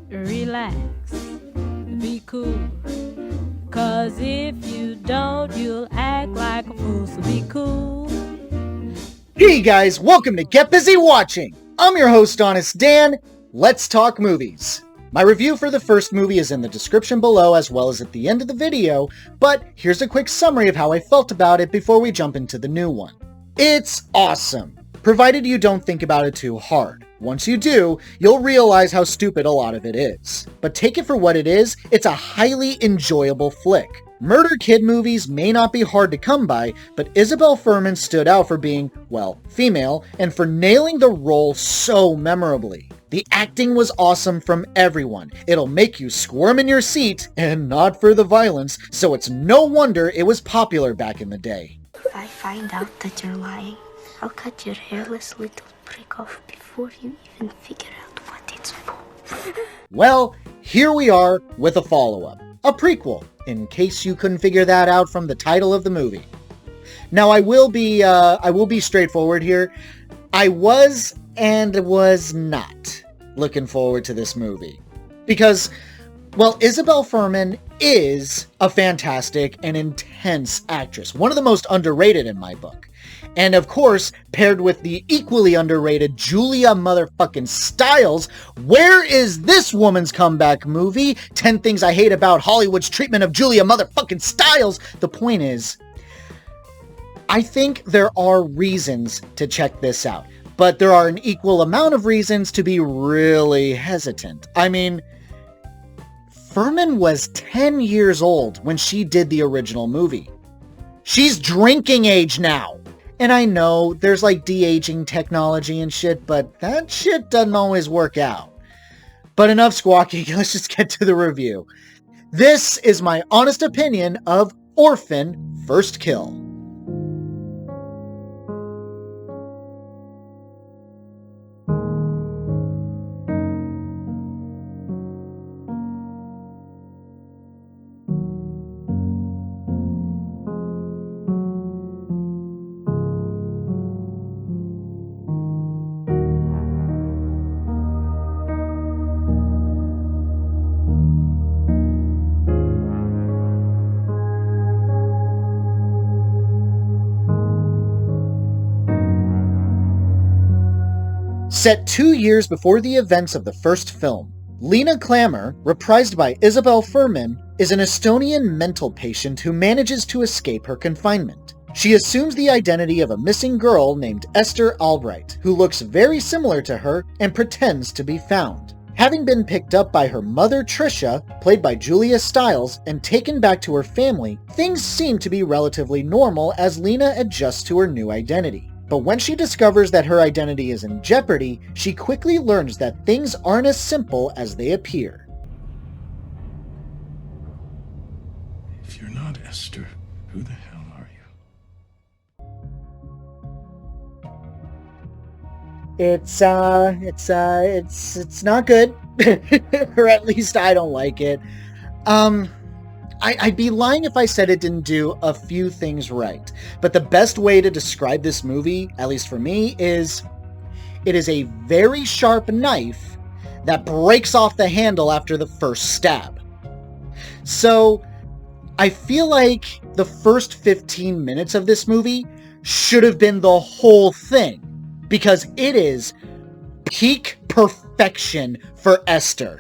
relax, be cool. Cause if you don't, you'll act like a fool, so be cool. Hey guys, welcome to Get Busy Watching! I'm your host, Honest Dan. Let's talk movies. My review for the first movie is in the description below as well as at the end of the video, but here's a quick summary of how I felt about it before we jump into the new one. It's awesome, provided you don't think about it too hard. Once you do, you'll realize how stupid a lot of it is. But take it for what it is, it's a highly enjoyable flick. Murder kid movies may not be hard to come by, but Isabelle Fuhrman stood out for being, well, female, and for nailing the role so memorably. The acting was awesome from everyone. It'll make you squirm in your seat, and not for the violence, so it's no wonder it was popular back in the day. If I find out that you're lying, I'll cut your hairless little prick off before you even figure out what it's for. Well, here we are with a follow-up. A prequel, in case you couldn't figure that out from the title of the movie. Now, I will be straightforward here. I was and was not looking forward to this movie. Because, well, Isabelle Fuhrman is a fantastic and intense actress. One of the most underrated in my book. And of course, paired with the equally underrated Julia motherfucking Stiles, where is this woman's comeback movie? 10 Things I Hate About Hollywood's Treatment of Julia motherfucking Stiles. The point is, I think there are reasons to check this out, but there are an equal amount of reasons to be really hesitant. I mean, Fuhrman was 10 years old when she did the original movie. She's drinking age now. And I know there's like de-aging technology and shit, but that shit doesn't always work out. But enough squawking, let's just get to the review. This is my honest opinion of Orphan First Kill. Set 2 years before the events of the first film, Lena Klammer, reprised by Isabelle Fuhrman, is an Estonian mental patient who manages to escape her confinement. She assumes the identity of a missing girl named Esther Albright, who looks very similar to her and pretends to be found. Having been picked up by her mother Tricia, played by Julia Stiles, and taken back to her family, things seem to be relatively normal as Lena adjusts to her new identity. But when she discovers that her identity is in jeopardy, she quickly learns that things aren't as simple as they appear. If you're not Esther, who the hell are you? It's not good. Or at least I don't like it. I'd be lying if I said it didn't do a few things right. But the best way to describe this movie, at least for me, is it is a very sharp knife that breaks off the handle after the first stab. So, I feel like the first 15 minutes of this movie should have been the whole thing. Because it is peak perfection for Esther.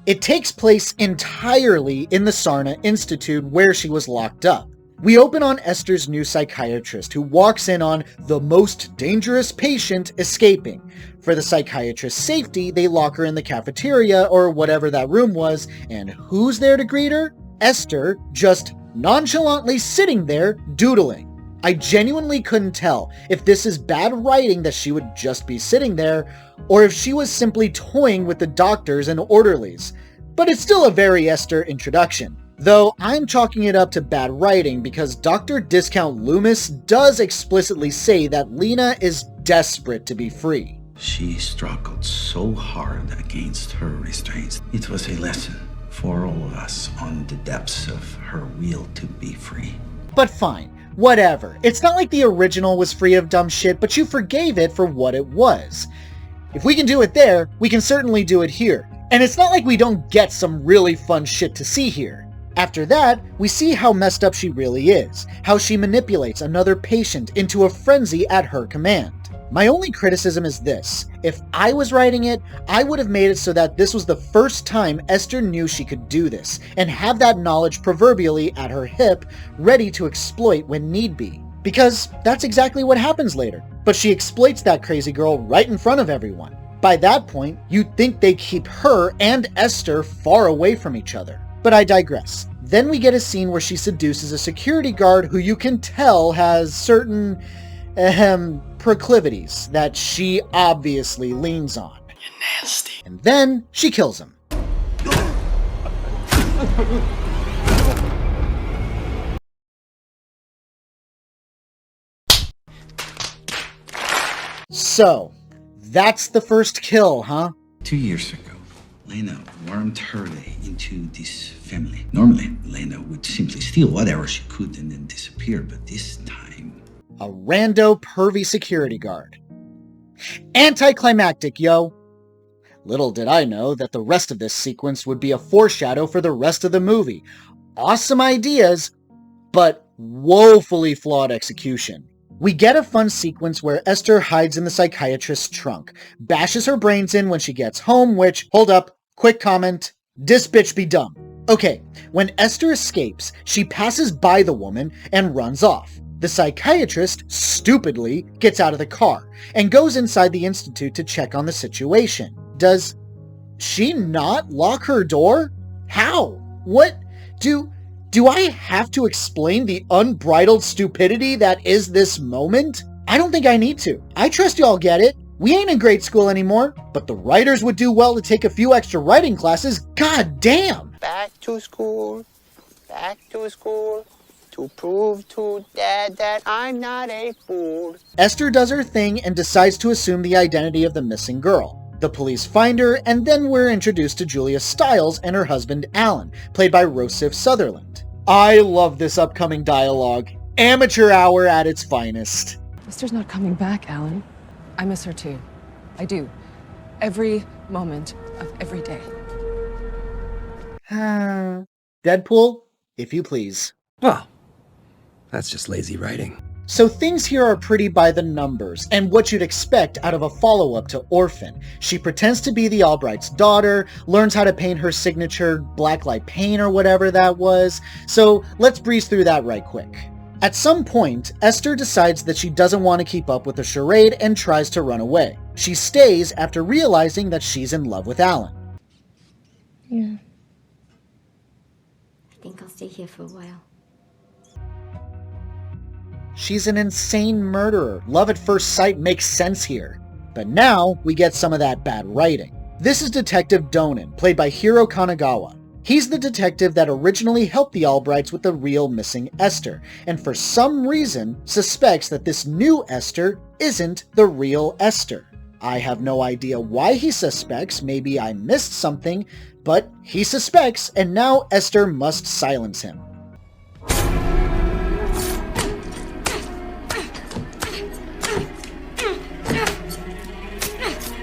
It takes place entirely in the Sarna Institute where she was locked up. We open on Esther's new psychiatrist who walks in on the most dangerous patient escaping. For the psychiatrist's safety, they lock her in the cafeteria or whatever that room was, and who's there to greet her? Esther, just nonchalantly sitting there doodling. I genuinely couldn't tell if this is bad writing that she would just be sitting there, or if she was simply toying with the doctors and orderlies. But it's still a very Esther introduction. Though I'm chalking it up to bad writing because Dr. Discount Loomis does explicitly say that Lena is desperate to be free. She struggled so hard against her restraints. It was a lesson for all of us on the depths of her will to be free. But fine. Whatever. It's not like the original was free of dumb shit, but you forgave it for what it was. If we can do it there, we can certainly do it here. And it's not like we don't get some really fun shit to see here. After that, we see how messed up she really is, how she manipulates another patient into a frenzy at her command. My only criticism is this: if I was writing it, I would have made it so that this was the first time Esther knew she could do this, and have that knowledge proverbially at her hip, ready to exploit when need be. Because that's exactly what happens later. But she exploits that crazy girl right in front of everyone. By that point, you'd think they keep her and Esther far away from each other. But I digress. Then we get a scene where she seduces a security guard who you can tell has certain, proclivities that she obviously leans on. You're nasty. And then she kills him. So, that's the first kill, huh? 2 years ago, Lena warmed her way into this family. Normally, Lena would simply steal whatever she could and then disappear, but this time... A rando pervy security guard. Anticlimactic, yo! Little did I know that the rest of this sequence would be a foreshadow for the rest of the movie. Awesome ideas, but woefully flawed execution. We get a fun sequence where Esther hides in the psychiatrist's trunk, bashes her brains in when she gets home, which, hold up, quick comment, this bitch be dumb. Okay, when Esther escapes, she passes by the woman and runs off. The psychiatrist, stupidly, gets out of the car and goes inside the institute to check on the situation. Does she not lock her door? How? What? Do I have to explain the unbridled stupidity that is this moment? I don't think I need to. I trust y'all get it. We ain't in grade school anymore, but the writers would do well to take a few extra writing classes. God damn! Back to school to prove to Dad that I'm not a fool. Esther does her thing and decides to assume the identity of the missing girl. The police find her, and then we're introduced to Julia Stiles and her husband Alan, played by Rossif Sutherland. I love this upcoming dialogue. Amateur hour at its finest. Esther's not coming back, Alan. I miss her too. I do. Every moment of every day. Deadpool, if you please. Well, that's just lazy writing. So things here are pretty by the numbers, and what you'd expect out of a follow-up to Orphan. She pretends to be the Albright's daughter, learns how to paint her signature blacklight paint or whatever that was, so let's breeze through that right quick. At some point, Esther decides that she doesn't want to keep up with the charade and tries to run away. She stays after realizing that she's in love with Alan. Yeah. I think I'll stay here for a while. She's an insane murderer. Love at first sight makes sense here. But now, we get some of that bad writing. This is Detective Donan, played by Hiro Kanagawa. He's the detective that originally helped the Albrights with the real missing Esther, and for some reason suspects that this new Esther isn't the real Esther. I have no idea why he suspects, maybe I missed something, but he suspects, and now Esther must silence him.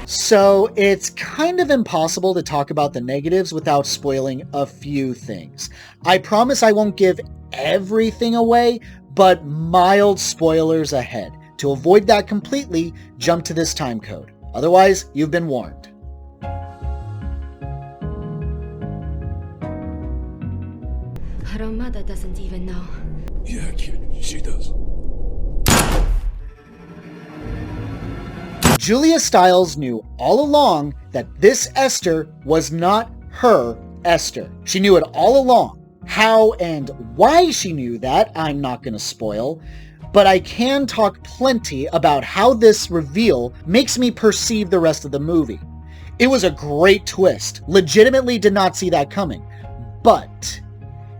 So it's kind of impossible to talk about the negatives without spoiling a few things. I promise I won't give everything away, but mild spoilers ahead. To avoid that completely, jump to this time code. Otherwise, you've been warned. Her mother doesn't even know. Yeah, kid, she does. Julia Stiles knew all along that this Esther was not her Esther. She knew it all along. How and why she knew that, I'm not going to spoil, but I can talk plenty about how this reveal makes me perceive the rest of the movie. It was a great twist. Legitimately did not see that coming. But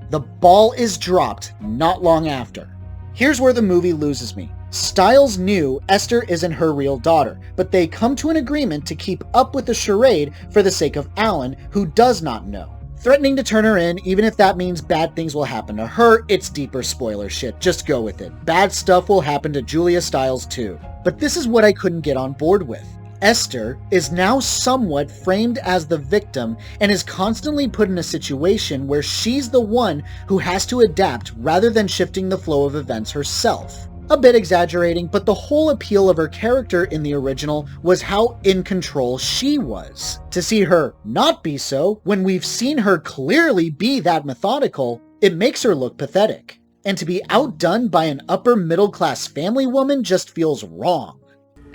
the ball is dropped not long after. Here's where the movie loses me. Stiles knew Esther isn't her real daughter, but they come to an agreement to keep up with the charade for the sake of Alan, who does not know. Threatening to turn her in, even if that means bad things will happen to her, it's deeper spoiler shit. Just go with it. Bad stuff will happen to Julia Stiles too. But this is what I couldn't get on board with. Esther is now somewhat framed as the victim and is constantly put in a situation where she's the one who has to adapt rather than shifting the flow of events herself. A bit exaggerating, but the whole appeal of her character in the original was how in control she was. To see her not be so, when we've seen her clearly be that methodical, it makes her look pathetic. And to be outdone by an upper middle class family woman just feels wrong.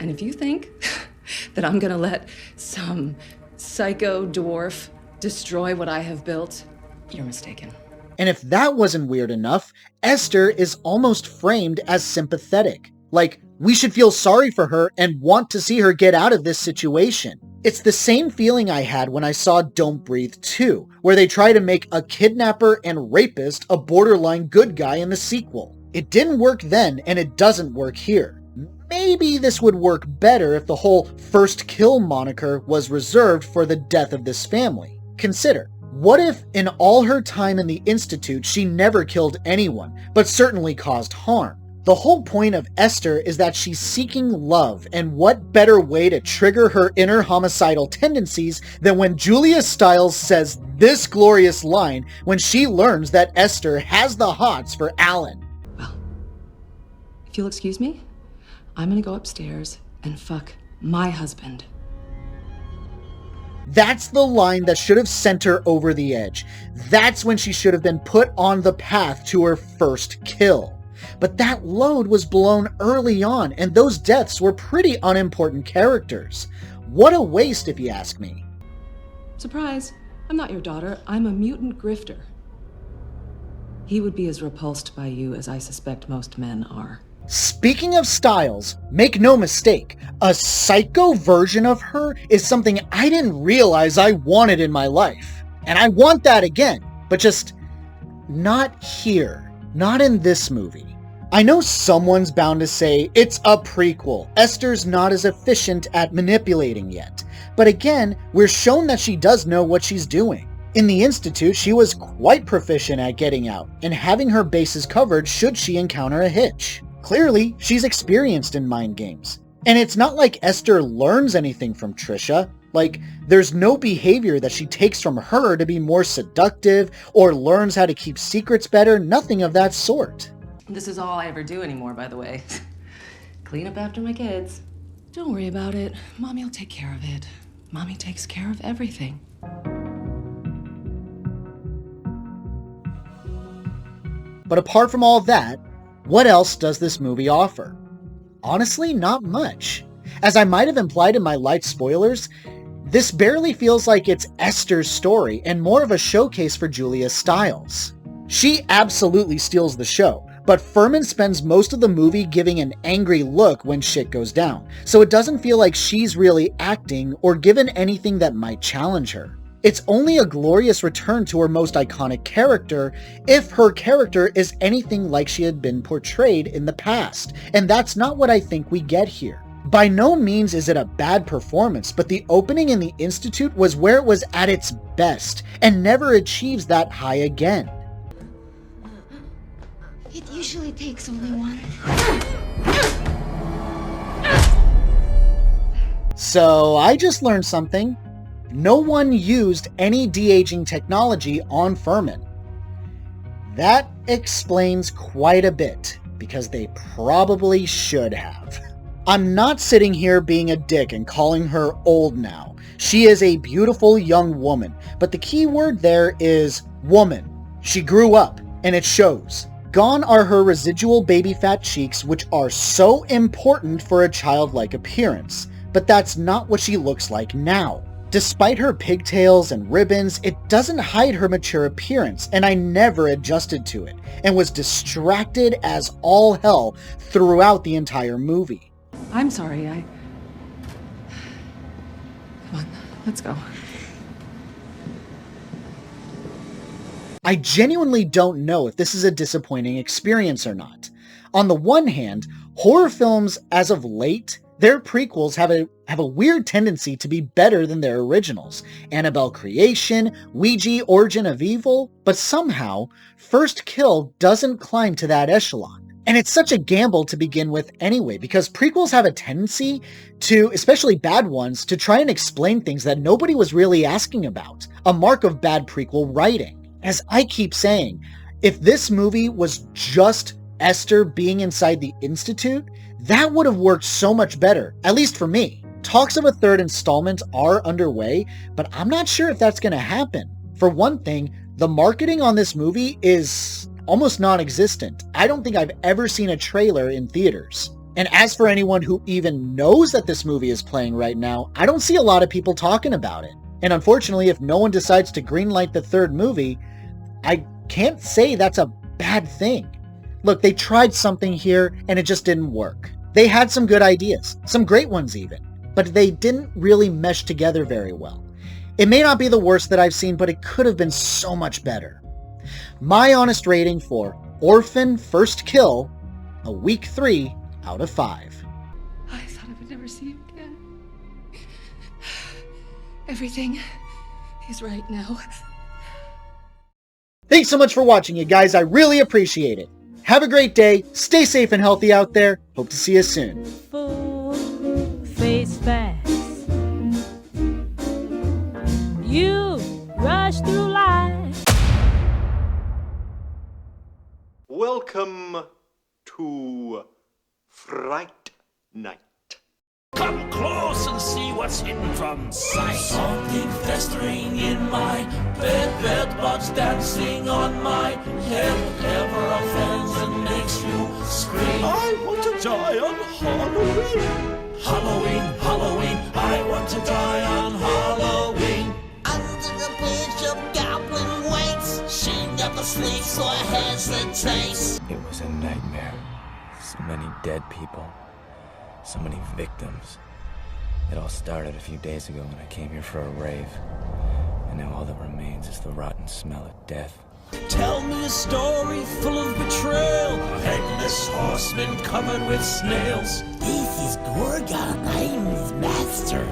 And if you think that I'm gonna let some psycho dwarf destroy what I have built, you're mistaken. And if that wasn't weird enough, Esther is almost framed as sympathetic. Like, we should feel sorry for her and want to see her get out of this situation. It's the same feeling I had when I saw Don't Breathe 2, where they try to make a kidnapper and rapist a borderline good guy in the sequel. It didn't work then, and it doesn't work here. Maybe this would work better if the whole first kill moniker was reserved for the death of this family. Consider, what if in all her time in the Institute she never killed anyone, but certainly caused harm? The whole point of Esther is that she's seeking love, and what better way to trigger her inner homicidal tendencies than when Julia Stiles says this glorious line when she learns that Esther has the hots for Alan. Well, if you'll excuse me, I'm gonna go upstairs and fuck my husband. That's the line that should have sent her over the edge. That's when she should have been put on the path to her first kill. But that load was blown early on, and those deaths were pretty unimportant characters. What a waste, if you ask me. Surprise, I'm not your daughter, I'm a mutant grifter. He would be as repulsed by you as I suspect most men are. Speaking of Stiles, make no mistake, a psycho version of her is something I didn't realize I wanted in my life. And I want that again, but just not here. Not in this movie. I know someone's bound to say it's a prequel. Esther's not as efficient at manipulating yet. But again, we're shown that she does know what she's doing. In the Institute, she was quite proficient at getting out and having her bases covered should she encounter a hitch. Clearly, she's experienced in mind games. And it's not like Esther learns anything from Trisha. Like, there's no behavior that she takes from her to be more seductive or learns how to keep secrets better, nothing of that sort. This is all I ever do anymore, by the way. Clean up after my kids. Don't worry about it. Mommy will take care of it. Mommy takes care of everything. But apart from all that, what else does this movie offer? Honestly, not much. As I might have implied in my light spoilers, this barely feels like it's Esther's story and more of a showcase for Julia Stiles. She absolutely steals the show, but Fuhrman spends most of the movie giving an angry look when shit goes down, so it doesn't feel like she's really acting or given anything that might challenge her. It's only a glorious return to her most iconic character if her character is anything like she had been portrayed in the past, and that's not what I think we get here. By no means is it a bad performance, but the opening in the Institute was where it was at its best, and never achieves that high again. It usually takes only one. So I just learned something. No one used any de-aging technology on Fuhrman. That explains quite a bit, because they probably should have. I'm not sitting here being a dick and calling her old now. She is a beautiful young woman, but the key word there is woman. She grew up, and it shows. Gone are her residual baby fat cheeks, which are so important for a childlike appearance, but that's not what she looks like now. Despite her pigtails and ribbons, it doesn't hide her mature appearance, and I never adjusted to it, and was distracted as all hell throughout the entire movie. I'm sorry, Come on, let's go. I genuinely don't know if this is a disappointing experience or not. On the one hand, horror films as of late, their prequels have a weird tendency to be better than their originals. Annabelle Creation, Ouija Origin of Evil, but somehow, First Kill doesn't climb to that echelon. And it's such a gamble to begin with anyway, because prequels have a tendency to, especially bad ones, to try and explain things that nobody was really asking about. A mark of bad prequel writing. As I keep saying, if this movie was just Esther being inside the Institute, that would have worked so much better, at least for me. Talks of a third installment are underway, but I'm not sure if that's going to happen. For one thing, the marketing on this movie is almost non-existent. I don't think I've ever seen a trailer in theaters. And as for anyone who even knows that this movie is playing right now, I don't see a lot of people talking about it. And unfortunately, if no one decides to greenlight the third movie, I can't say that's a bad thing. Look, they tried something here and it just didn't work. They had some good ideas, some great ones even, but they didn't really mesh together very well. It may not be the worst that I've seen, but it could have been so much better. My honest rating for Orphan First Kill, a weak 3 out of 5. I thought I would never see you again. Everything is right now. Thanks so much for watching, you guys. I really appreciate it. Have a great day. Stay safe and healthy out there. Hope to see you soon. Full face fast. You rush through life. Welcome to Fright Night. Come close and see what's hidden from sight. Something festering in my bed bugs dancing on my head. Ever offends and makes you scream. I want to die on Halloween. Halloween, Halloween, I want to die on Halloween. Under the bridge of goblin waits. She never sleeps, so I hesitate. It was a nightmare. So many dead people. So many victims. It all started a few days ago when I came here for a rave. And now all that remains is the rotten smell of death. Tell me a story full of betrayal. A headless horseman covered with snails. This is Gorgon, I'm his master.